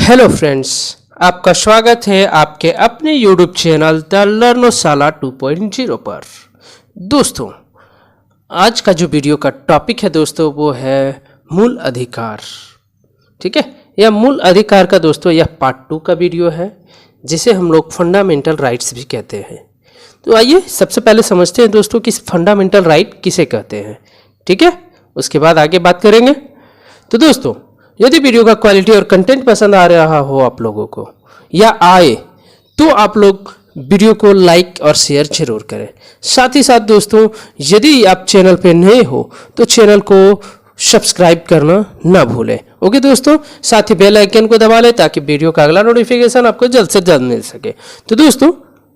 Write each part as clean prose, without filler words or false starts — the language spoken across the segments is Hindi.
हेलो फ्रेंड्स, आपका स्वागत है आपके अपने यूट्यूब चैनल द लर्नोशाला 2.0 पर। दोस्तों, आज का जो वीडियो का टॉपिक है दोस्तों वो है मूल अधिकार। ठीक है, यह मूल अधिकार का दोस्तों यह पार्ट 2 का वीडियो है, जिसे हम लोग फंडामेंटल राइट्स भी कहते हैं। तो आइए सबसे पहले समझते हैं दोस्तों कि फंडामेंटल राइट किसे कहते हैं। ठीक है, उसके बाद आगे बात करेंगे। तो दोस्तों, यदि वीडियो का क्वालिटी और कंटेंट पसंद आ रहा हो आप लोगों को या आए तो आप लोग वीडियो को लाइक और शेयर जरूर करें। साथ ही साथ दोस्तों, यदि आप चैनल पे नए हो तो चैनल को सब्सक्राइब करना ना भूलें। ओके दोस्तों, साथ ही बेल आइकन को दबा लें ताकि वीडियो का अगला नोटिफिकेशन आपको जल्द से जल्द मिल सके। तो दोस्तों,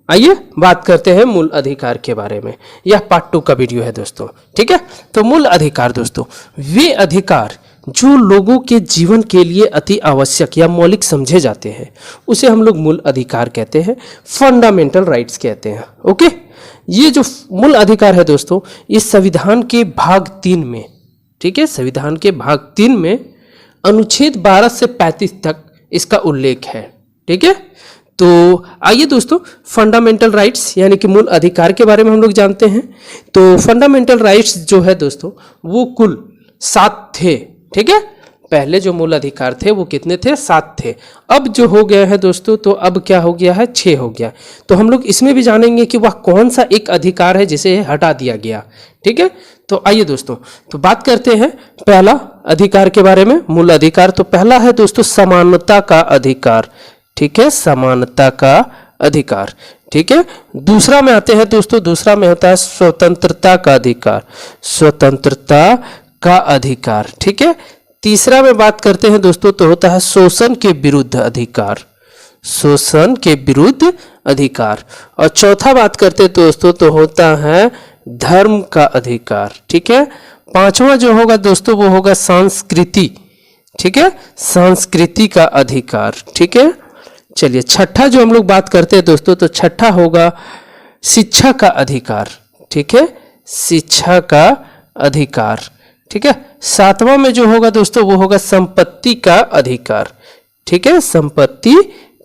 आइए बात करते हैं मूल अधिकार के बारे में। यह पार्ट 2 का वीडियो है दोस्तों। ठीक है, तो मूल अधिकार दोस्तों वे अधिकार जो लोगों के जीवन के लिए अति आवश्यक या मौलिक समझे जाते हैं उसे हम लोग मूल अधिकार कहते हैं, फंडामेंटल राइट्स कहते हैं। ओके, ये जो मूल अधिकार है दोस्तों, इस संविधान के भाग 3 में, ठीक है, संविधान के भाग 3 में अनुच्छेद 12 से 35 तक इसका उल्लेख है। ठीक है, तो आइए दोस्तों फंडामेंटल राइट्स यानी कि मूल अधिकार के बारे में हम लोग जानते हैं। तो फंडामेंटल राइट्स जो है दोस्तों वो कुल 7 थे। ठीक है, पहले जो मूल अधिकार थे वो कितने थे? 7 थे। अब जो हो गया है दोस्तों, तो अब क्या हो गया है? 6 हो गया। तो हम लोग इसमें भी जानेंगे कि वह कौन सा एक अधिकार है जिसे हटा दिया गया। ठीक है, तो आइए दोस्तों, तो बात करते हैं पहला अधिकार के बारे में। मूल अधिकार तो पहला है दोस्तों समानता का अधिकार। ठीक है, समानता का अधिकार। ठीक है, दूसरा में आते हैं दोस्तों, दूसरा में होता है स्वतंत्रता का अधिकार, स्वतंत्रता का अधिकार। ठीक है, तीसरा में बात करते हैं दोस्तों तो होता है शोषण के विरुद्ध अधिकार, शोषण के विरुद्ध अधिकार। और चौथा बात करते हैं दोस्तों तो होता है धर्म का अधिकार। ठीक है, पांचवा जो होगा दोस्तों वो होगा संस्कृति। ठीक है, संस्कृति का अधिकार। ठीक है, चलिए छठा जो हम लोग बात करते हैं दोस्तों तो छठा होगा शिक्षा का अधिकार। ठीक है, शिक्षा का अधिकार। ठीक है, सातवां में जो होगा दोस्तों वो होगा संपत्ति का अधिकार। ठीक है, संपत्ति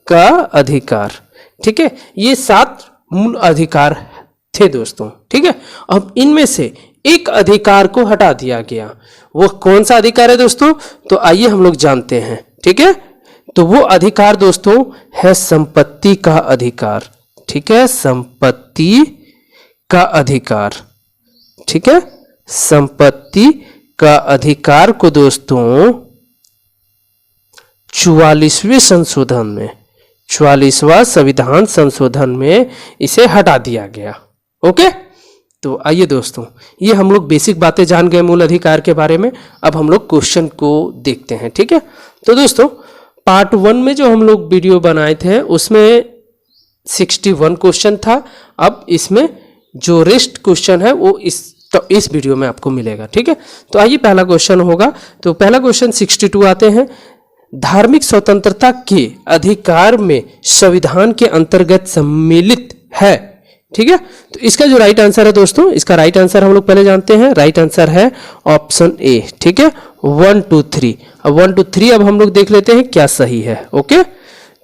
का अधिकार। ठीक है, ये 7 मूल अधिकार थे दोस्तों। ठीक है, अब इनमें से एक अधिकार को हटा दिया गया। वो कौन सा अधिकार है दोस्तों? तो आइए हम लोग जानते हैं। ठीक है, तो वो अधिकार दोस्तों है संपत्ति का अधिकार। ठीक है, संपत्ति का अधिकार। ठीक है, संपत्ति का अधिकार को दोस्तों 44वें संशोधन में, 44वां संविधान संशोधन में इसे हटा दिया गया। ओके, तो आइए दोस्तों, ये हम लोग बेसिक बातें जान गए मूल अधिकार के बारे में। अब हम लोग क्वेश्चन को देखते हैं। ठीक है, तो दोस्तों पार्ट 1 में जो हम लोग वीडियो बनाए थे उसमें 61 क्वेश्चन था। अब इसमें जो रेस्ट क्वेश्चन है वो इस वीडियो में आपको मिलेगा। ठीक है, तो आइए पहला क्वेश्चन होगा। तो पहला क्वेश्चन 62 आते हैं, धार्मिक स्वतंत्रता के अधिकार में संविधान के अंतर्गत सम्मिलित है। ठीक है, तो इसका जो राइट आंसर है दोस्तों, इसका राइट आंसर हम लोग पहले जानते हैं। राइट आंसर है ऑप्शन ए। ठीक है, 1 2 3। अब 1 2 3 अब हम लोग देख लेते हैं क्या सही है। ओके,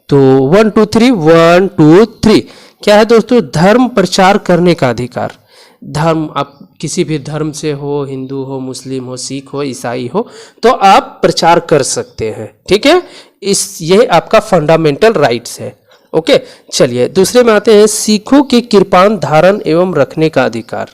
तो 1 2 3 1 2 3 क्या है दोस्तों? धर्म प्रचार करने का अधिकार। धर्म, आप किसी भी धर्म से हो, हिंदू हो, मुस्लिम हो, सिख हो, ईसाई हो, तो आप प्रचार कर सकते हैं। ठीक है, ये आपका फंडामेंटल राइट्स है। ओके, चलिए दूसरे में आते हैं, सिखों के कृपान धारण एवं रखने का अधिकार।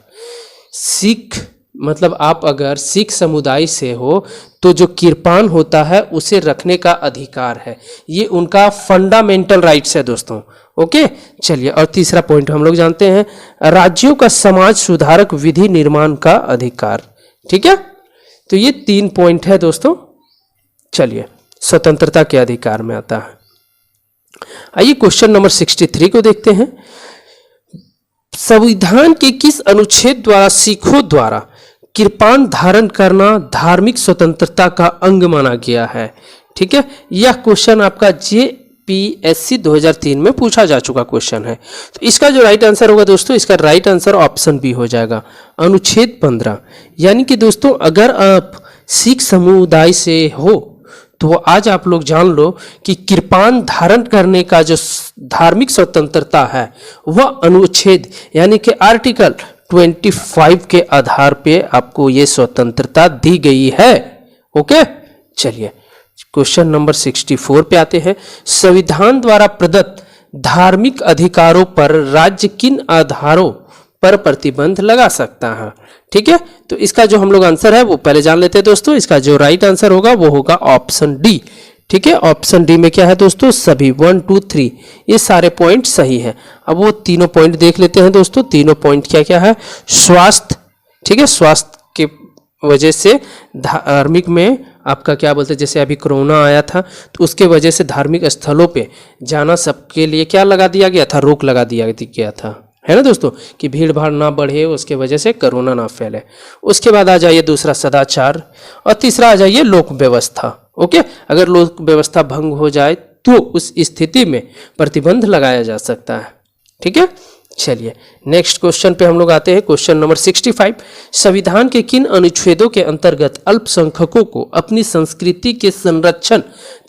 सिख मतलब आप अगर सिख समुदाय से हो तो जो कृपान होता है उसे रखने का अधिकार है। ये उनका फंडामेंटल राइट्स है दोस्तों। ओके, चलिए और तीसरा पॉइंट हम लोग जानते हैं, राज्यों का समाज सुधारक विधि निर्माण का अधिकार। ठीक है, तो ये 3 पॉइंट है दोस्तों। चलिए स्वतंत्रता के अधिकार में आता है। आइए क्वेश्चन नंबर 63 को देखते हैं, संविधान के किस अनुच्छेद द्वारा सिखों द्वारा कृपान धारण करना धार्मिक स्वतंत्रता का अंग माना गया है? ठीक है, यह क्वेश्चन आपका JPSC 2003 में पूछा जा चुका क्वेश्चन है। तो इसका जो राइट आंसर होगा दोस्तों, इसका राइट आंसर ऑप्शन बी हो जाएगा, अनुच्छेद 15। यानी कि दोस्तों अगर आप सिख समुदाय से हो तो आज आप लोग जान लो कि कृपान धारण करने का जो धार्मिक स्वतंत्रता है वह अनुच्छेद यानी कि आर्टिकल 25 के आधार पे आपको ये स्वतंत्रता दी गई है। ओके, चलिए क्वेश्चन नंबर 64 पे आते हैं। संविधान द्वारा प्रदत्त धार्मिक अधिकारों पर राज्य किन आधारों पर प्रतिबंध लगा सकता है? ठीक है, तो इसका जो हम लोग आंसर है वो पहले जान लेते हैं दोस्तों। इसका जो राइट आंसर होगा वो होगा ऑप्शन डी। ठीक है, ऑप्शन डी में क्या है दोस्तों? सभी 1 2 3 ये सारे पॉइंट सही है। अब वो तीनों पॉइंट देख लेते हैं दोस्तों। तीनों पॉइंट क्या क्या है? स्वास्थ्य, ठीक है, स्वास्थ्य के वजह से धार्मिक में आपका क्या बोलते हैं, जैसे अभी कोरोना आया था तो उसके वजह से धार्मिक स्थलों पे जाना सबके लिए क्या लगा दिया गया था? रोक लगा दिया गया था, है ना दोस्तों, कि भीड़ भाड़ ना बढ़े, उसके वजह से कोरोना ना फैले। उसके बाद आ जाइए दूसरा सदाचार, और तीसरा आ जाइए लोक व्यवस्था। ओके, अगर लोक व्यवस्था भंग हो जाए तो उस स्थिति में प्रतिबंध लगाया जा सकता है। ठीक है, चलिए नेक्स्ट क्वेश्चन पे हम लोग आते हैं। क्वेश्चन नंबर 65, संविधान के किन अनुच्छेदों के अंतर्गत अल्पसंख्यकों को अपनी संस्कृति के संरक्षण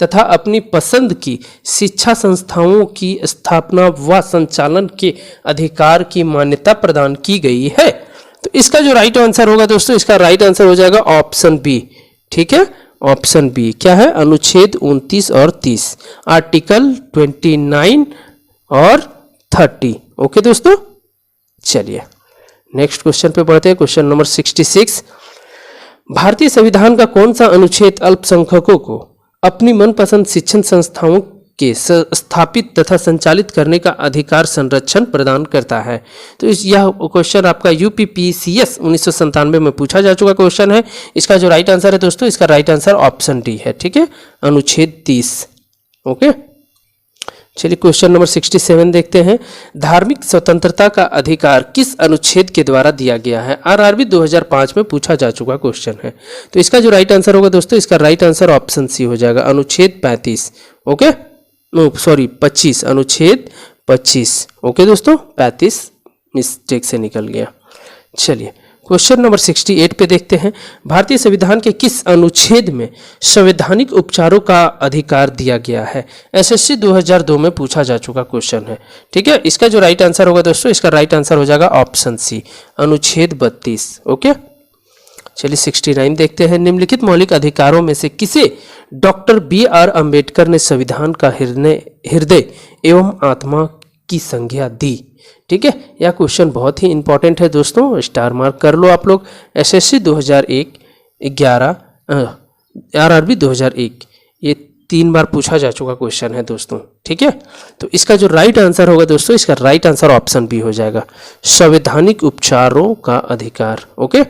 तथा अपनी पसंद की शिक्षा संस्थाओं की स्थापना व संचालन के अधिकार की मान्यता प्रदान की गई है? तो इसका जो राइट आंसर होगा दोस्तों, इसका राइट आंसर हो जाएगा ऑप्शन बी। ठीक है, ऑप्शन बी क्या है? अनुच्छेद 29 और 30, आर्टिकल 29 और 30। ओके दोस्तों, चलिए नेक्स्ट क्वेश्चन पे बढ़ते हैं। क्वेश्चन नंबर 66, भारतीय संविधान का कौन सा अनुच्छेद अल्पसंख्यकों को अपनी मनपसंद शिक्षण संस्थाओं के स्थापित तथा संचालित करने का अधिकार संरक्षण प्रदान करता है? तो यह क्वेश्चन आपका यूपीपीसीएस 1997 में पूछा जा चुका क्वेश्चन है। इसका जो राइट आंसर है दोस्तों, इसका राइट आंसर ऑप्शन डी है। ठीक है, अनुच्छेद 30। ओके, चलिए क्वेश्चन नंबर 67 देखते हैं। धार्मिक स्वतंत्रता का अधिकार किस अनुच्छेद के द्वारा दिया गया है? आरआरबी 2005 में पूछा जा चुका क्वेश्चन है। तो इसका जो राइट आंसर होगा दोस्तों, इसका राइट आंसर ऑप्शन सी हो जाएगा, अनुच्छेद 35। ओके, सॉरी 25, अनुच्छेद 25। ओके दोस्तों, 35 मिस्टेक से निकल गया। चलिए क्वेश्चन नंबर 68 पे देखते हैं। भारतीय संविधान के किस अनुच्छेद में संवैधानिक उपचारों का अधिकार दिया गया है? एसएससी 2002 में पूछा जा चुका क्वेश्चन है। ठीक है, इसका जो राइट आंसर होगा दोस्तों, इसका राइट आंसर हो जाएगा ऑप्शन सी, अनुच्छेद 32। ओके, चलिए 69 देखते हैं। निम्नलिखित मौलिक अधिकारों में से किसे डॉक्टर BR अम्बेडकर ने संविधान का हृदय एवं आत्मा की संज्ञा दी? ठीक है, यह क्वेश्चन बहुत ही इंपॉर्टेंट है दोस्तों, स्टार मार्क कर लो आप लोग। एसएससी 2001, 11, आरआरबी 2001, ये 3 बार पूछा जा चुका क्वेश्चन है दोस्तों। ठीक है, तो इसका जो राइट आंसर होगा दोस्तों, इसका राइट आंसर ऑप्शन बी हो जाएगा, संवैधानिक उपचारों का अधिकार। ओके,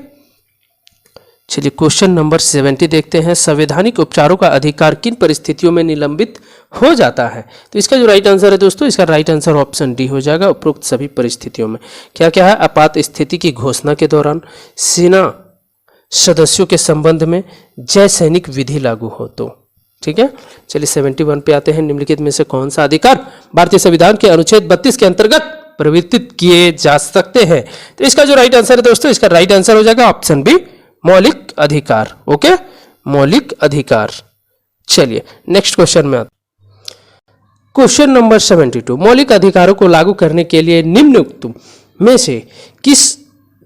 चलिए क्वेश्चन नंबर 70 देखते हैं। संवैधानिक उपचारों का अधिकार किन परिस्थितियों में निलंबित हो जाता है? तो इसका जो राइट आंसर है दोस्तों, इसका राइट आंसर ऑप्शन डी हो जाएगा, उपरोक्त सभी परिस्थितियों में। क्या क्या है? आपात स्थिति की घोषणा के दौरान, सेना सदस्यों के संबंध में, जय सैनिक विधि लागू हो तो। ठीक है, चलिए 71 पे आते हैं। निम्नलिखित में से कौन सा अधिकार भारतीय संविधान के अनुच्छेद 32 के अंतर्गत परिवर्तित किए जा सकते हैं? तो इसका जो राइट आंसर है दोस्तों, इसका राइट आंसर हो जाएगा ऑप्शन बी, मौलिक अधिकार। ओके, मौलिक अधिकार। चलिए नेक्स्ट क्वेश्चन में आते। क्वेश्चन नंबर 72, मौलिक अधिकारों को लागू करने के लिए निम्नलिखित में से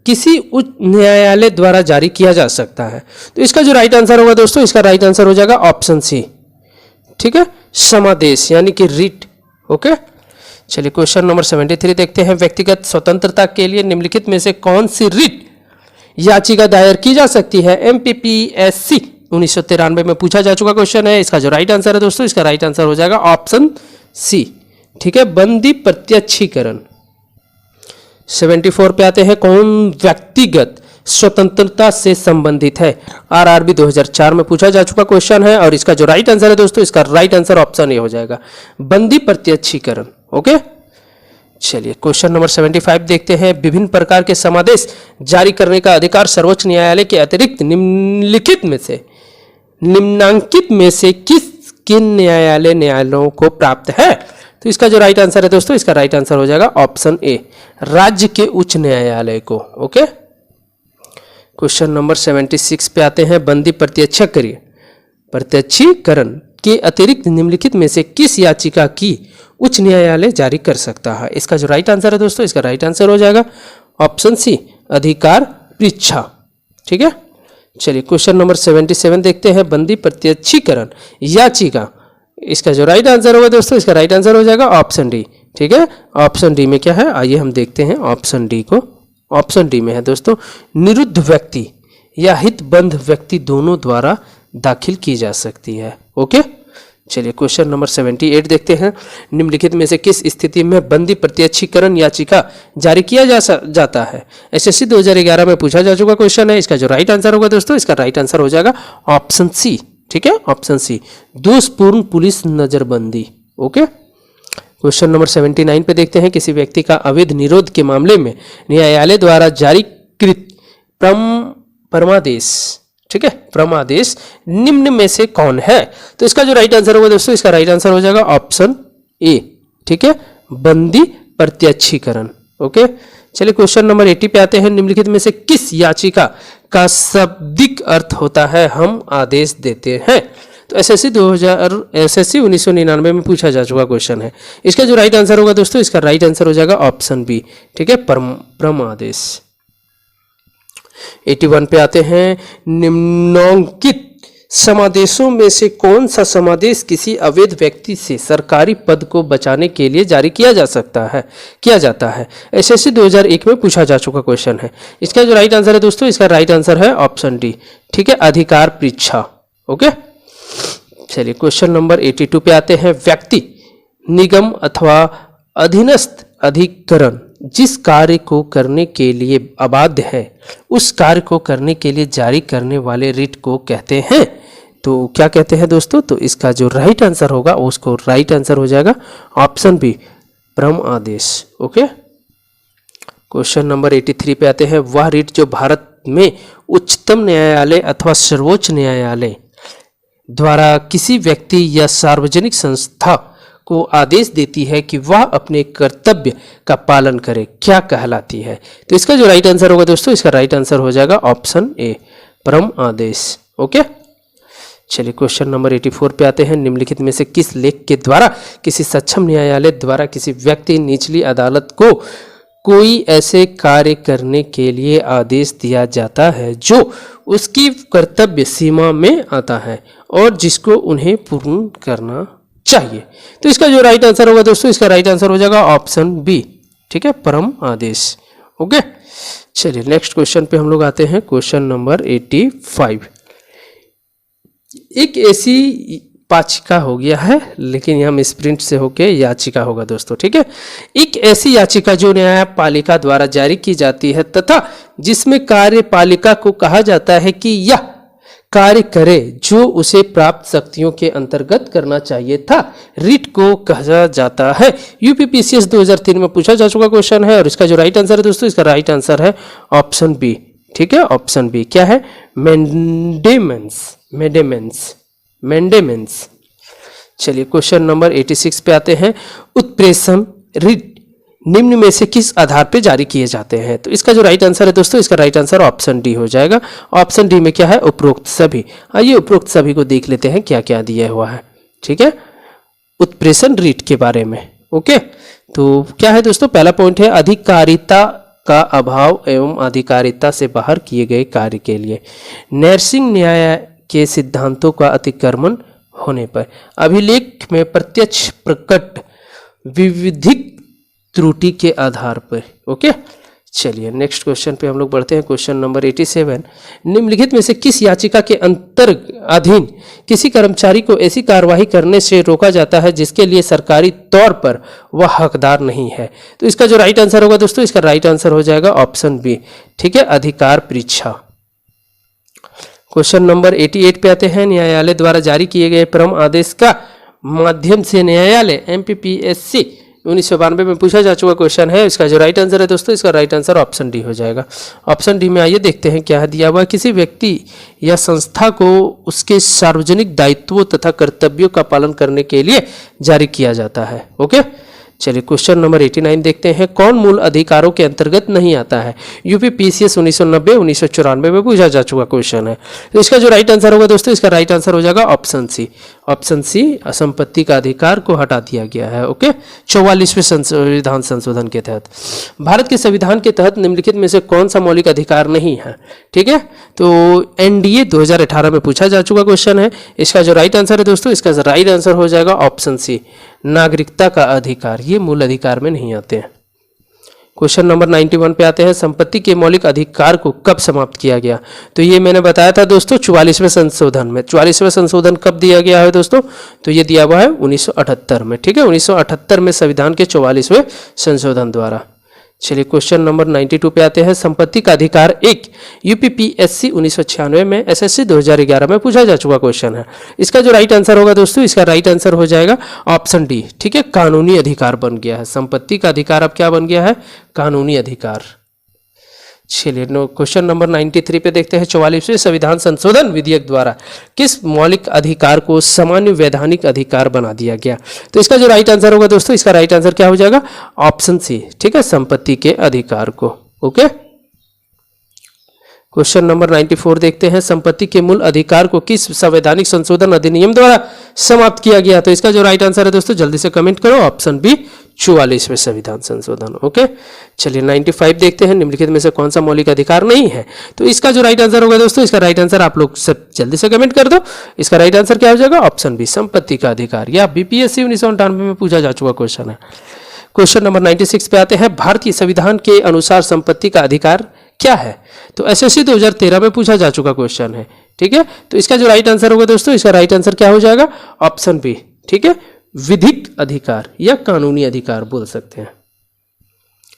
किसी उच्च न्यायालय द्वारा जारी किया जा सकता है? तो इसका जो राइट आंसर होगा दोस्तों, इसका राइट आंसर हो जाएगा ऑप्शन सी। ठीक है, समादेश यानी कि रिट। ओके, चलिए क्वेश्चन नंबर 73 देखते हैं। व्यक्तिगत स्वतंत्रता के लिए निम्नलिखित में से कौन सी रिट याचिका दायर की जा सकती है? MPPSC 1993 में पूछा जा चुका क्वेश्चन है। इसका जो राइट आंसर है दोस्तों, इसका राइट आंसर हो जाएगा ऑप्शन सी। ठीक है, बंदी प्रत्यक्षीकरण। 74 पे आते हैं। कौन व्यक्तिगत स्वतंत्रता से संबंधित है? आरआरबी 2004 में पूछा जा चुका क्वेश्चन है, और इसका जो राइट आंसर है दोस्तों, इसका राइट आंसर ऑप्शन ए हो जाएगा, बंदी प्रत्यक्षीकरण। ओके, चलिए क्वेश्चन नंबर 75 देखते हैं। विभिन्न प्रकार के समादेश जारी करने का अधिकार सर्वोच्च न्यायालय के अतिरिक्त निम्नलिखित में से किन न्यायालयों को प्राप्त है? तो इसका जो राइट आंसर है दोस्तों, इसका राइट आंसर हो जाएगा ऑप्शन ए, राज्य के उच्च न्यायालय को। ओके, क्वेश्चन नंबर 76 पे आते हैं। बंदी प्रत्यक्षीकरण प्रत्यक्षीकरण के अतिरिक्त निम्नलिखित में से किस याचिका की उच्च न्यायालय जारी कर सकता है? इसका जो राइट आंसर है दोस्तों, इसका राइट आंसर हो जाएगा ऑप्शन सी, अधिकार परीक्षा। ठीक है, चलिए क्वेश्चन नंबर 77 देखते हैं। बंदी प्रत्यक्षीकरण याचिका, इसका जो राइट आंसर होगा दोस्तों, इसका राइट आंसर हो जाएगा ऑप्शन डी। ठीक है, ऑप्शन डी में क्या है, आइए हम देखते हैं ऑप्शन डी को। ऑप्शन डी में है दोस्तों, निरुद्ध व्यक्ति या हितबंध व्यक्ति दोनों द्वारा दाखिल की जा सकती है। ओके, चलिए क्वेश्चन नंबर 78 देखते हैं। निम्नलिखित में से किस स्थिति में बंदी प्रत्यक्षीकरण याचिका जारी किया जाता है? एसएससी 2011 में पूछा जा चुका क्वेश्चन है। इसका जो राइट आंसर होगा दोस्तों, इसका राइट आंसर हो जाएगा ऑप्शन सी। ठीक है, ऑप्शन सी, दोषपूर्ण पुलिस नजरबंदी। ओके, क्वेश्चन नंबर 79 पे देखते हैं। किसी व्यक्ति का अवैध निरोध के मामले में न्यायालय द्वारा जारी कृत परमादेश, ठीक है, परमादेश निम्न में से कौन है? तो इसका जो राइट आंसर होगा दोस्तों, इसका राइट आंसर हो जाएगा ऑप्शन ए। ठीक है, बंदी प्रत्यक्षीकरण। ओके, चलिए क्वेश्चन नंबर 80 पे आते हैं। निम्नलिखित में से किस याचिका का शाब्दिक अर्थ होता है हम आदेश देते हैं? तो एसएससी 1999 में पूछा जा चुका क्वेश्चन है। इसका जो राइट आंसर होगा दोस्तों, इसका राइट आंसर हो जाएगा ऑप्शन बी। ठीक है, परमादेश। 81 पे आते हैं। निम्नलिखित समादेशों में से कौन सा समादेश किसी अवैध व्यक्ति से सरकारी पद को बचाने के लिए जारी किया जाता है? एसएससी 2001 में पूछा जा चुका क्वेश्चन है। इसका जो राइट आंसर है दोस्तों, इसका राइट आंसर है ऑप्शन डी। ठीक है, अधिकार परीक्षा। ओके, चलिए क्वेश्चन नंबर 82 पे आते हैं। व्यक्ति, निगम अथवा अधीनस्थ अधिकरण जिस कार्य को करने के लिए अबाध्य है, उस कार्य को करने के लिए जारी करने वाले रिट को कहते हैं। तो क्या कहते हैं दोस्तों? तो इसका जो राइट आंसर होगा, उसको राइट आंसर हो जाएगा ऑप्शन बी, परम आदेश। ओके, क्वेश्चन नंबर 83 पे आते हैं। वह रिट जो भारत में उच्चतम न्यायालय अथवा सर्वोच्च न्यायालय द्वारा किसी व्यक्ति या सार्वजनिक संस्था को आदेश देती है कि वह अपने कर्तव्य का पालन करे, क्या कहलाती है? तो इसका जो राइट आंसर होगा दोस्तों, इसका राइट आंसर हो जाएगा ऑप्शन ए, परम आदेश। ओके, चलिए क्वेश्चन नंबर 84 पे आते हैं। निम्नलिखित में से किस लेख के द्वारा किसी सक्षम न्यायालय द्वारा किसी व्यक्ति निचली अदालत को कोई ऐसे कार्य करने के लिए आदेश दिया जाता है जो उसकी कर्तव्य सीमा में आता है और जिसको उन्हें पूर्ण करना चाहिए? तो इसका जो राइट आंसर होगा दोस्तों, इसका राइट आंसर हो जाएगा ऑप्शन बी। ठीक है, परम आदेश। ओके, चलिए नेक्स्ट क्वेश्चन पे हम लोग आते हैं। Question number 85। एक ऐसी पाचिका हो गया है, लेकिन हम स्प्रिंट से होके याचिका होगा दोस्तों। ठीक है, एक ऐसी याचिका जो न्यायपालिका द्वारा जारी की जाती है तथा जिसमें कार्यपालिका को कहा जाता है कि यह कार्य करे जो उसे प्राप्त शक्तियों के अंतर्गत करना चाहिए था, रिट को कहा जाता है। यूपीपीसीएस 2003 में पूछा जा चुका क्वेश्चन है और इसका जो राइट आंसर है दोस्तों, इसका राइट आंसर है ऑप्शन बी। ठीक है, ऑप्शन बी क्या है? मैंडेमेंस। चलिए क्वेश्चन नंबर 86 पे आते हैं। उत्प्रेषण रिट निम्न में से किस आधार पे जारी किए जाते हैं? तो इसका जो राइट आंसर है दोस्तों, इसका राइट आंसर ऑप्शन डी हो जाएगा। ऑप्शन डी में क्या है? उपरोक्त सभी। आइए उपरोक्त सभी को देख लेते हैं क्या क्या दिया हुआ है। ठीक है, उत्प्रेषण रीट के बारे में। ओके, तो क्या है दोस्तों? पहला पॉइंट है अधिकारिता का अभाव एवं अधिकारिता से बाहर किए गए कार्य के लिए नैर्सिंग न्याय के सिद्धांतों का अतिक्रमण होने पर अभिलेख में प्रत्यक्ष प्रकट विविधिक त्रुटि के आधार पर। ओके, चलिए नेक्स्ट क्वेश्चन पे हम लोग बढ़ते हैं। Question number 87। निम्नलिखित में से किस याचिका के अधीन किसी कर्मचारी को ऐसी कार्यवाही करने से रोका जाता है जिसके लिए सरकारी तौर पर वह हकदार नहीं है? तो इसका जो राइट आंसर होगा दोस्तों, इसका राइट आंसर हो जाएगा ऑप्शन बी। ठीक है, अधिकार परीक्षा। क्वेश्चन नंबर 88 पे आते हैं। न्यायालय द्वारा जारी किए गए परम आदेश का माध्यम से न्यायालय एमपीपीएससी 1992 में पूछा जा चुका क्वेश्चन है। इसका जो राइट आंसर है दोस्तों, इसका राइट आंसर ऑप्शन डी हो जाएगा। ऑप्शन डी में आइए देखते हैं क्या दिया हुआ। किसी व्यक्ति या संस्था को उसके सार्वजनिक दायित्वों तथा कर्तव्यों का पालन करने के लिए जारी किया जाता है। ओके, चलिए क्वेश्चन नंबर 89 देखते हैं, कौन मूल अधिकारों के अंतर्गत नहीं आता है? यूपी पीसीएस 1990 1994 में पूछा जा चुका क्वेश्चन है। तो इसका जो राइट आंसर होगा दोस्तों, इसका राइट आंसर हो जाएगा ऑप्शन सी। ऑप्शन सी, संपत्ति का अधिकार को हटा दिया गया है। ओके, 44वें संविधान संशोधन के तहत। भारत के संविधान के तहत निम्नलिखित में से कौन सा मौलिक अधिकार नहीं है? ठीक है, तो एनडीए 2018 में पूछा जा चुका क्वेश्चन है। इसका जो राइट आंसर है दोस्तों, इसका राइट आंसर हो जाएगा ऑप्शन सी, नागरिकता का अधिकार। ये मूल अधिकार में नहीं आते हैं। क्वेश्चन नंबर 91 पे आते हैं, संपत्ति के मौलिक अधिकार को कब समाप्त किया गया? तो ये मैंने बताया था दोस्तों 44वें संशोधन में। 44वें संशोधन कब दिया गया है दोस्तों? तो ये दिया हुआ है 1978 में। ठीक है, 1978 में संविधान के 44वें संशोधन द्वारा। चलिए क्वेश्चन नंबर 92 पे आते हैं, संपत्ति का अधिकार एक यूपीपीएससी 1996 में, एसएससी 2011 में पूछा जा चुका क्वेश्चन है। इसका जो राइट आंसर होगा दोस्तों, इसका राइट आंसर हो जाएगा ऑप्शन डी। ठीक है, कानूनी अधिकार बन गया है। संपत्ति का अधिकार अब क्या बन गया है? कानूनी अधिकार। चलिए क्वेश्चन नंबर 93 पे देखते हैं, 44वें संविधान संशोधन विधेयक द्वारा किस मौलिक अधिकार को सामान्य वैधानिक अधिकार बना दिया गया? तो इसका जो राइट आंसर होगा दोस्तों, इसका राइट आंसर क्या हो जाएगा? Option C. ठीक है, संपत्ति के अधिकार को। ओके, क्वेश्चन नंबर 94 देखते हैं, संपत्ति के मूल अधिकार को किस संवैधानिक संशोधन अधिनियम द्वारा समाप्त किया गया? तो इसका जो राइट आंसर है दोस्तों, जल्दी से कमेंट करो, ऑप्शन बी, 44वें संविधान संशोधन। ओके, चलिए 95 देखते हैं, निम्नलिखित में से कौन सा मौलिक अधिकार नहीं है? तो इसका जो राइट आंसर होगा दोस्तों, इसका राइट आंसर आप लोग सब जल्दी से कमेंट कर दो। इसका राइट आंसर क्या हो जाएगा? ऑप्शन बी, संपत्ति का अधिकार। यह बीपीएससी 1998 में पूछा जा चुका क्वेश्चन है। क्वेश्चन नंबर 96 पे आते हैं, भारतीय संविधान के अनुसार संपत्ति का अधिकार क्या है? तो एसएससी 2013 में पूछा जा चुका क्वेश्चन है। ठीक है, तो इसका जो राइट आंसर होगा दोस्तों, इसका राइट आंसर क्या हो जाएगा? Option B. ठीक है, विधिक अधिकार या कानूनी अधिकार बोल सकते हैं।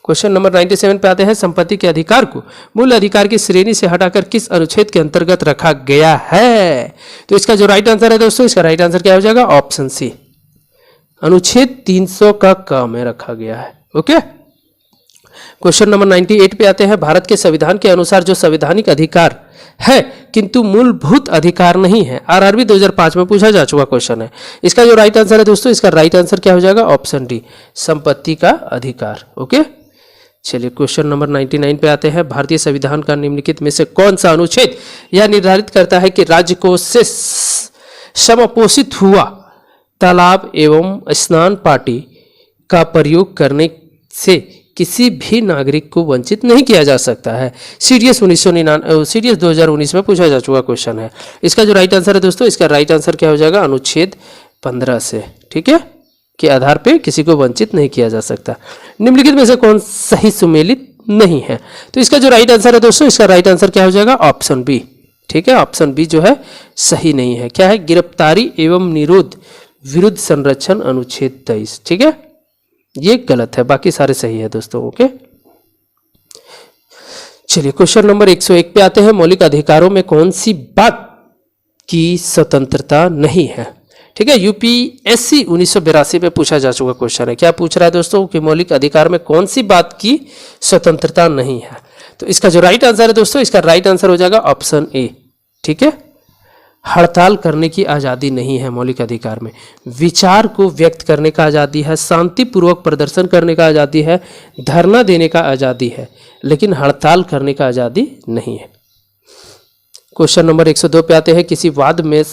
क्वेश्चन नंबर 97 पे आते हैं, संपत्ति के अधिकार को मूल अधिकार की श्रेणी से हटाकर किस अनुच्छेद के अंतर्गत रखा गया है? तो इसका जो राइट आंसर है दोस्तों, इसका राइट आंसर क्या हो जाएगा? ऑप्शन सी, अनुच्छेद 300 का क में रखा गया है। ओके, क्वेश्चन नंबर 98 पे आते हैं, भारत के संविधान के अनुसार जो संवैधानिक अधिकार है किंतु मूलभूत अधिकार नहीं है, आरआरबी 2005 में पूछा जा चुका क्वेश्चन है। इसका जो राइट आंसर है दोस्तों, इसका राइट आंसर क्या हो जाएगा? ऑप्शन डी, संपत्ति का अधिकार। ओके, चलिए क्वेश्चन नंबर 99 पे आते हैं, भारतीय संविधान का निम्नलिखित में से कौन सा अनुच्छेद यह निर्धारित करता है कि राज्य को से समपोषित हुआ तालाब एवं स्नान पार्टी का प्रयोग करने से किसी भी नागरिक को वंचित नहीं किया जा सकता है? सीडीएस 2019 में पूछा जा चुका क्वेश्चन है। इसका जो राइट आंसर है दोस्तों, इसका राइट आंसर क्या हो जाएगा? अनुच्छेद 15 से, ठीक है, के आधार पे किसी को वंचित नहीं किया जा सकता। निम्नलिखित में से कौन सही सुमेलित नहीं है? तो इसका जो राइट आंसर है दोस्तों, इसका राइट आंसर क्या हो जाएगा? Option B. ठीक है, ऑप्शन बी जो है सही नहीं है। क्या है? गिरफ्तारी एवं निरोध विरुद्ध संरक्षण अनुच्छेद 23। ठीक है, ये गलत है, बाकी सारे सही है दोस्तों। ओके, चलिए क्वेश्चन नंबर 101 पे आते हैं, मौलिक अधिकारों में कौन सी बात की स्वतंत्रता नहीं है? ठीक है, यूपीएससी 1982 में पूछा जा चुका क्वेश्चन है। क्या पूछ रहा है दोस्तों कि मौलिक अधिकार में कौन सी बात की स्वतंत्रता नहीं है? तो इसका जो राइट आंसर है दोस्तों, इसका राइट आंसर हो जाएगा ऑप्शन ए। ठीक है, हड़ताल करने की आज़ादी नहीं है मौलिक अधिकार में। विचार को व्यक्त करने का आज़ादी है, शांतिपूर्वक प्रदर्शन करने का आज़ादी है, धरना देने का आज़ादी है, लेकिन हड़ताल करने का आज़ादी नहीं है। क्वेश्चन नंबर 102 पे आते हैं, किसी वाद में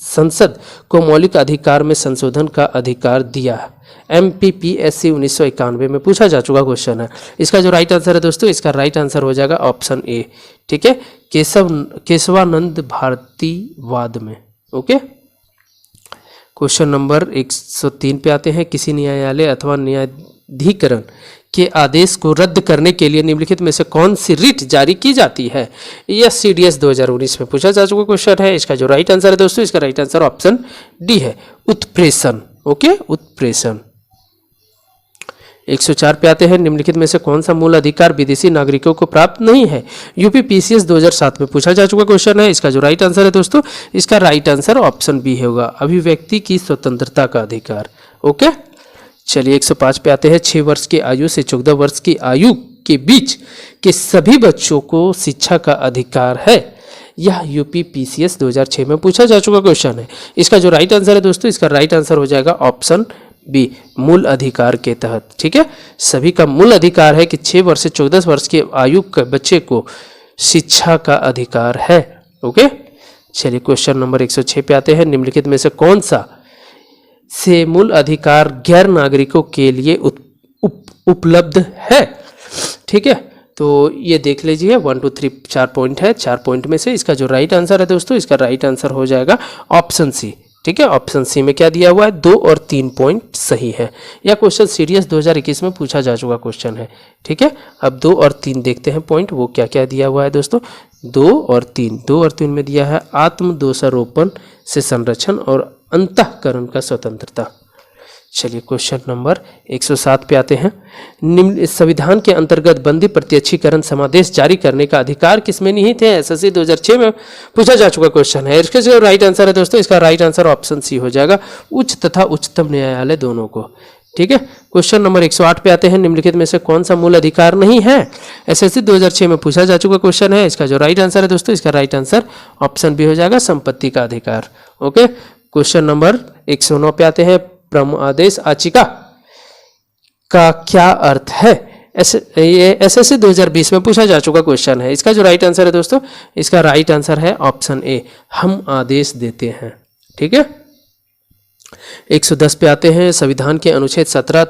संसद को मौलिक अधिकार में संशोधन का अधिकार दिया है? एमपीपीएससी 1991 में पूछा जा चुका क्वेश्चन है। इसका जो राइट आंसर है दोस्तों, इसका राइट आंसर हो जाएगा ऑप्शन ए। ठीक है, केशवानंद भारतीवाद में। ओके, क्वेश्चन नंबर 103 पे आते हैं, किसी न्यायालय अथवा न्यायाधिकरण के आदेश को रद्द करने के लिए निम्नलिखित में से कौन सी रिट जारी की जाती है? यह सीडीएस 2019 में पूछा जा चुका क्वेश्चन है। इसका जो राइट आंसर है दोस्तों, इसका राइट आंसर ऑप्शन डी है, उत्प्रेषण। ओके, उत्प्रेषण। 104 पे आते हैं, निम्नलिखित में से कौन सा मूल अधिकार विदेशी नागरिकों को प्राप्त नहीं है? यूपी पीसीएस 2007 में पूछा जा चुका क्वेश्चन है। इसका जो राइट आंसर है दोस्तों, इसका राइट आंसर ऑप्शन बी होगा, अभिव्यक्ति की स्वतंत्रता का अधिकार। ओके, चलिए 105 पे आते हैं, 6 वर्ष की आयु से 14 वर्ष की आयु के बीच के सभी बच्चों को शिक्षा का अधिकार है। यह यूपी पीसीएस 2006 में पूछा जा चुका क्वेश्चन है। इसका जो राइट आंसर है दोस्तों, इसका राइट आंसर हो जाएगा ऑप्शन बी मूल अधिकार के तहत। ठीक है, सभी का मूल अधिकार है कि 6 वर्ष से 14 वर्ष की आयु के बच्चे को शिक्षा का अधिकार है। ओके, चलिए क्वेश्चन नंबर 106 पे आते हैं। निम्नलिखित में से कौन सा से मूल अधिकार गैर नागरिकों के लिए उपलब्ध है? ठीक है, तो ये देख लीजिए 1 2 3 4 पॉइंट है। 4 पॉइंट में से इसका जो राइट आंसर है दोस्तों, इसका राइट आंसर हो जाएगा ऑप्शन सी। ठीक है, ऑप्शन सी में क्या दिया हुआ है? 2 और 3 पॉइंट सही है। यह क्वेश्चन सीरियस 2021 में पूछा जा चुका क्वेश्चन है। ठीक है, अब 2 और 3 देखते हैं पॉइंट, वो क्या क्या दिया हुआ है दोस्तों। 2 और 3 में दिया है आत्म दोषारोपण से संरक्षण और अंतःकरण का स्वतंत्रता। चलिए क्वेश्चन नंबर 107 पे आते हैं। निम्न संविधान के अंतर्गत बंदी प्रत्यक्षीकरण समादेश जारी करने का अधिकार किसमें निहित है? एसएससी 2006 में पूछा जा चुका क्वेश्चन है। इसका जो राइट आंसर है दोस्तों, इसका राइट आंसर ऑप्शन सी हो जाएगा, उच्च तथा उच्चतम न्यायालय दोनों को। ठीक है, क्वेश्चन नंबर 108 पे आते हैं। निम्नलिखित में से कौन सा मूल अधिकार नहीं है? एसएससी 2006 में पूछा जा चुका क्वेश्चन है। इसका जो राइट आंसर है दोस्तों, इसका राइट आंसर ऑप्शन बी हो जाएगा, संपत्ति का अधिकार। ओके, क्वेश्चन नंबर 109 पे आते हैं। परम आदेश याचिका का क्या अर्थ है? ये एसएससी 2020 में पूछा जा चुका क्वेश्चन है। इसका जो राइट आंसर है दोस्तों, इसका राइट आंसर है ऑप्शन ए, हम आदेश देते हैं। ठीक है, 110 पे आते हैं। संविधान के अनुच्छेद 17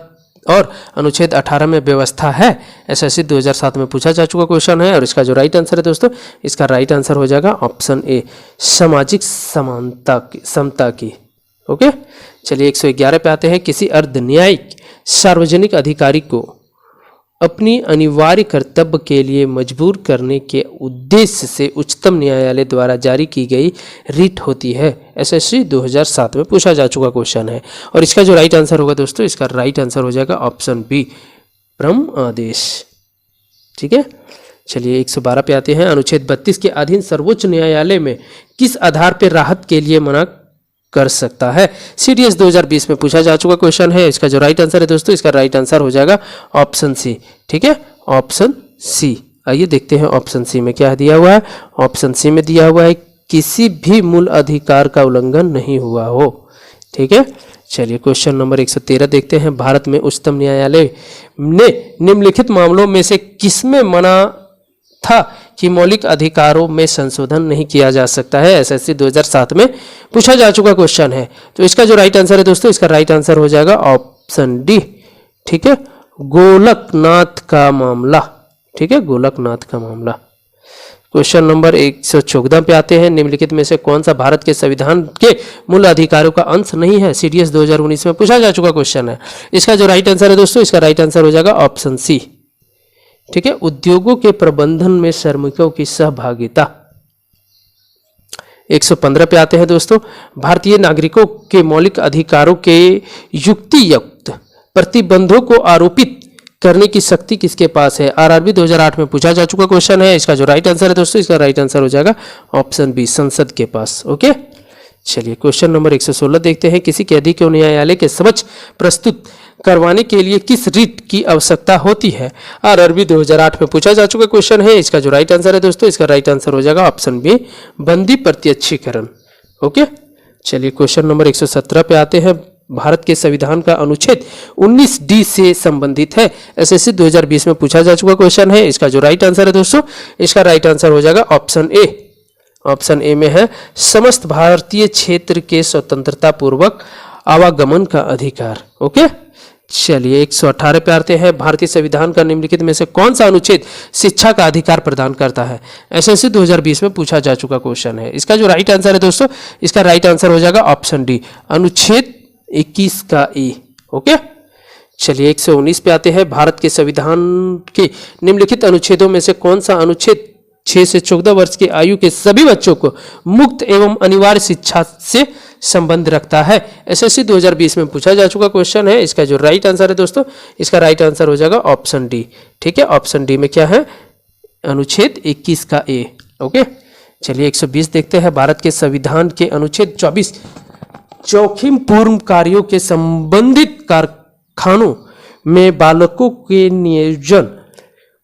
और अनुच्छेद 18 में व्यवस्था है। एसएससी 2007 में पूछा जा चुका क्वेश्चन है और इसका जो राइट आंसर है दोस्तों, इसका राइट आंसर हो जाएगा ऑप्शन ए, सामाजिक समानता की, समता की। ओके, चलिए 111 पे आते हैं। किसी अर्ध न्यायिक सार्वजनिक अधिकारी को अपनी अनिवार्य कर्तव्य के लिए मजबूर करने के उद्देश्य से उच्चतम न्यायालय द्वारा जारी की गई रिट होती है। एसएससी 2007 में पूछा जा चुका क्वेश्चन है और इसका जो राइट आंसर होगा दोस्तों, इसका राइट आंसर हो जाएगा ऑप्शन बी, परम आदेश। ठीक है, चलिए 112 पे आते हैं। अनुच्छेद 32 के अधीन सर्वोच्च न्यायालय में किस आधार पर राहत के लिए मना कर सकता है? सीडीएस 2020 में पूछा जा चुका क्वेश्चन है। इसका जो राइट आंसर है दोस्तों, इसका राइट आंसर हो जाएगा ऑप्शन सी। ठीक है, ऑप्शन सी। आइए देखते हैं ऑप्शन सी में क्या दिया हुआ है। ऑप्शन सी में दिया हुआ है किसी भी मूल अधिकार का उल्लंघन नहीं हुआ हो। ठीक है, चलिए क्वेश्चन नंबर 113 देखते हैं। भारत में उच्चतम न्यायालय ने निम्नलिखित मामलों में से किसमें मना था कि मौलिक अधिकारों में संशोधन नहीं किया जा सकता है? एसएससी 2007 में पूछा जा चुका क्वेश्चन है। तो इसका जो राइट आंसर है दोस्तों, इसका राइट आंसर हो जाएगा ऑप्शन डी। ठीक है, गोलकनाथ का मामला। ठीक है, गोलकनाथ का मामला। क्वेश्चन नंबर 114 पे आते हैं। निम्नलिखित में से कौन सा भारत के संविधान के मूल अधिकारों का अंश नहीं है? सीडीएस 2019 में पूछा जा चुका क्वेश्चन है। इसका जो राइट आंसर है दोस्तों, इसका राइट आंसर हो जाएगा ऑप्शन सी। ठीक है, उद्योगों के प्रबंधन में श्रमिकों की सहभागिता। 115 पे आते हैं दोस्तों। भारतीय नागरिकों के मौलिक अधिकारों के युक्तियुक्त प्रतिबंधों को आरोपित करने की शक्ति किसके पास है? आरआरबी 2008 में पूछा जा चुका क्वेश्चन है। इसका जो राइट आंसर है दोस्तों, इसका राइट आंसर हो जाएगा ऑप्शन बी, संसद के पास। ओके, चलिए क्वेश्चन नंबर 116 देखते हैं। किसी कैदी को न्यायालय के समक्ष प्रस्तुत करवाने के लिए किस रिट की आवश्यकता होती है? आरआरबी 2008 में पूछा जा चुका क्वेश्चन है। इसका जो राइट आंसर है दोस्तों, इसका राइट आंसर हो जाएगा ऑप्शन बी, बंदी प्रत्यक्षीकरण। ओके, चलिए क्वेश्चन नंबर 117 पे आते हैं। भारत के संविधान का अनुच्छेद 19D से संबंधित है। एसएससी 2020 में पूछा जा चुका क्वेश्चन है। इसका जो राइट आंसर है दोस्तों, इसका राइट आंसर हो जाएगा ऑप्शन ए। ऑप्शन ए में है समस्त भारतीय क्षेत्र के स्वतंत्रता पूर्वक आवागमन का अधिकार। ओके, चलिए 118 पे आते हैं। भारतीय संविधान का निम्नलिखित में से कौन सा अनुच्छेद शिक्षा का अधिकार प्रदान करता है? एसएससी 2020 में पूछा जा चुका क्वेश्चन है। इसका जो राइट आंसर है दोस्तों, इसका राइट आंसर हो जाएगा ऑप्शन डी, अनुच्छेद 21 का ए। ओके, चलिए 119 पे आते हैं। भारत के संविधान के निम्नलिखित अनुच्छेदों में से कौन सा अनुच्छेद 6 से 14 वर्ष की आयु के सभी बच्चों को मुक्त एवं अनिवार्य शिक्षा से संबंध रखता है? एसएससी 2020 में पूछा जा चुका क्वेश्चन है। इसका जो राइट आंसर है दोस्तों, इसका राइट आंसर हो जाएगा ऑप्शन डी। ठीक है, ऑप्शन डी में क्या है? अनुच्छेद 21 का ए। ओके, चलिए 120 देखते हैं। भारत के संविधान के अनुच्छेद 24 जोखिम पूर्ण कार्यों के संबंधित कारखानों में बालकों के नियोजन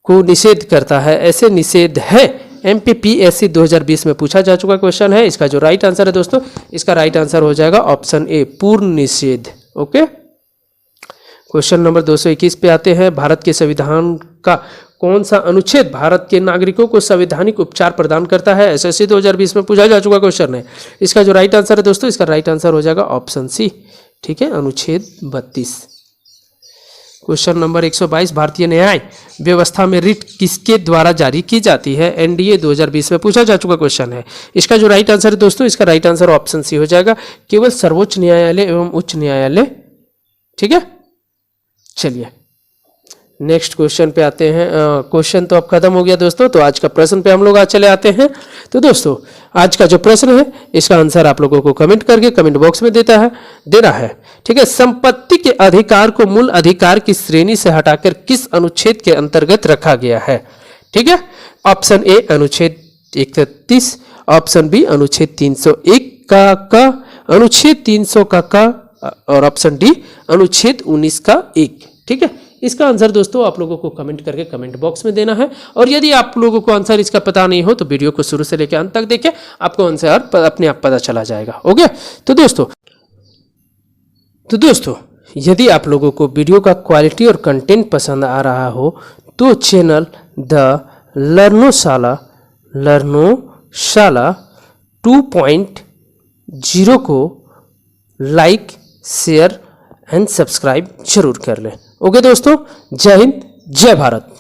को निषेध करता है। ऐसे निषेध है? एमपीपीएससी 2020 में पूछा जा चुका क्वेश्चन है। इसका जो राइट आंसर है दोस्तों, इसका राइट आंसर हो जाएगा ऑप्शन ए, पूर्ण निषेध। ओके, क्वेश्चन नंबर 221 पे आते हैं। भारत के संविधान का कौन सा अनुच्छेद भारत के नागरिकों को संवैधानिक उपचार प्रदान करता है? एसएससी 2020 में पूछा जा चुका क्वेश्चन है। इसका जो राइट आंसर है दोस्तों, इसका राइट आंसर हो जाएगा ऑप्शन सी। ठीक है, अनुच्छेद 32। क्वेश्चन नंबर 122, भारतीय न्याय व्यवस्था में रिट किसके द्वारा जारी की जाती है? एनडीए 2020 में पूछा जा चुका क्वेश्चन है। इसका जो राइट आंसर है दोस्तों, इसका राइट आंसर ऑप्शन सी हो जाएगा, केवल सर्वोच्च न्यायालय एवं उच्च न्यायालय। ठीक है, चलिए नेक्स्ट क्वेश्चन पे आते हैं। क्वेश्चन तो अब खत्म हो गया दोस्तों, तो आज का प्रश्न पे हम लोग आज चले आते हैं। तो दोस्तों आज का जो प्रश्न है, इसका आंसर आप लोगों को कमेंट करके कमेंट बॉक्स में देना है। ठीक है, संपत्ति के अधिकार को मूल अधिकार की श्रेणी से हटाकर किस अनुच्छेद के अंतर्गत रखा गया है? ठीक है, ऑप्शन ए अनुच्छेद 31, ऑप्शन बी अनुच्छेद 301 का अनुच्छेद 300 का और ऑप्शन डी अनुच्छेद 19 का 1। ठीक है, इसका आंसर दोस्तों आप लोगों को कमेंट करके कमेंट बॉक्स में देना है। और यदि आप लोगों को आंसर इसका पता नहीं हो तो वीडियो को शुरू से लेकर अंत तक देखें, आपको आंसर अपने आप पता चला जाएगा। ओके, तो दोस्तों यदि आप लोगों को वीडियो का क्वालिटी और कंटेंट पसंद आ रहा हो तो चैनल द लर्नोशाला 2.0 को लाइक, शेयर एंड सब्सक्राइब जरूर कर लें। ओके दोस्तों, जय हिंद, जय भारत।